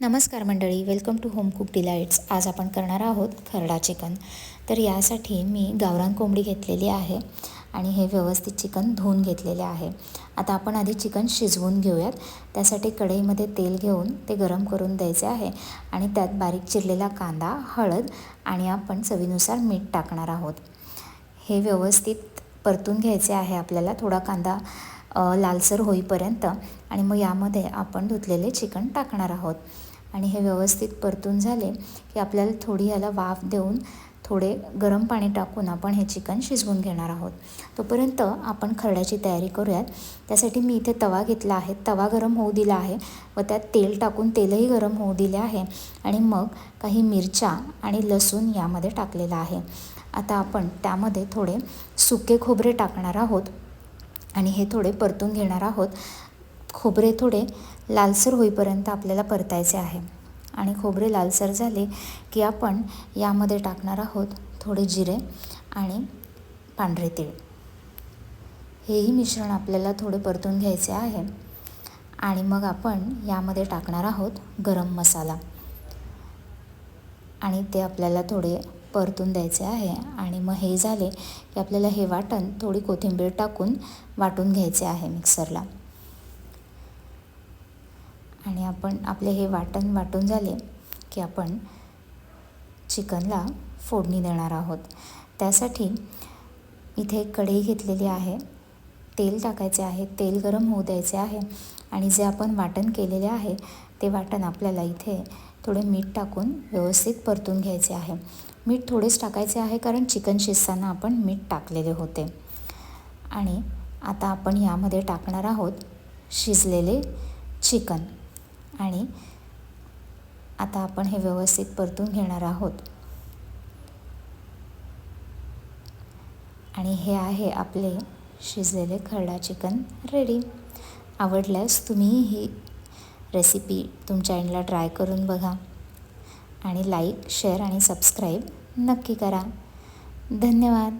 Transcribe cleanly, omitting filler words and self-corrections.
नमस्कार मंडळी, welcome to home cook डिलाईट्स. आज आपण करणार आहोत खरडा चिकन. तर यासाठी मी गावरान कोंबडी घेतलेली आहे आणि हे व्यवस्थित चिकन धुवून घेतलेले आहे. आता आपण आधी चिकन शिजवून घेऊयात. त्यासाठी कढईमध्ये तेल घेऊन ते गरम करून द्यायचे आहे आणि त्यात बारीक चिरलेला कांदा, हळद आणि आपण चवीनुसार मीठ टाकणार आहोत. हे व्यवस्थित परतून घ्यायचे आहे आपल्याला, थोडा कांदा लालसर होईपर्यंत. आणि मग यामध्ये आपण धुतलेले चिकन टाकणार आहोत आणि हे व्यवस्थित परतून झाले की आपल्याला थोडी ह्याला वाफ देऊन थोडे गरम पाणी टाकून आपण हे चिकन शिजवून घेणार आहोत. तोपर्यंत आपण खरड्याची तयारी करूयात. त्यासाठी मी इथे तवा घेतला आहे, तवा गरम होऊ दिला आहे व त्यात तेल टाकून तेलही गरम होऊ दिले आहे आणि मग काही मिरच्या आणि लसूण यामध्ये टाकलेला आहे. आता आपण त्यामध्ये थोडे सुके खोबरे टाकणार आहोत आणि हे थोडे परतून घेणार आहोत. खोबरे थोडे लालसर होईपर्यंत आपल्याला परतायचे आहे आणि खोबरे लालसर झाले की आपण यामध्ये टाकणार आहोत थोडे जिरे आणि पांढरे तीळ. हेही मिश्रण आपल्याला थोडे परतून घ्यायचे आहे आणि मग आपण यामध्ये टाकणार आहोत गरम मसाला आणि ते आपल्याला थोडे परतून द्यायचे आहे. आणि मग हे झाले की आपल्याला हे वाटण थोडी कोथिंबीर टाकून वाटून घ्यायचे आहे मिक्सरला. आणि आपण आपले हे वाटण वाटून झाले की आपण चिकनला फोडणी देणार आहोत. त्यासाठी इथे एक कढई घेतलेली आहे, तेल टाकायचे आहे, तेल गरम होऊ द्यायचे आहे आणि जे आपण वाटण केलेले आहे ते वाटण आपल्याला इथे थोडे मीठ टाकून व्यवस्थित परतून घ्यायचे आहे. मीठ थोडेच टाकायचे आहे कारण चिकन शिजताना आपण मीठ टाकलेले होते. आणि आता आपण यामध्ये टाकणार आहोत शिजलेले चिकन आणि आता आपण हे व्यवस्थित परतून घेणार आहोत. आणि हे आहे आपले शिजलेले खरडा चिकन रेडी. आवडल्यास तुम्ही ही रेसिपी तुमच्या एंडला ट्राय करून बघा आणि लाईक, शेअर आणि सबस्क्राईब नक्की करा. धन्यवाद.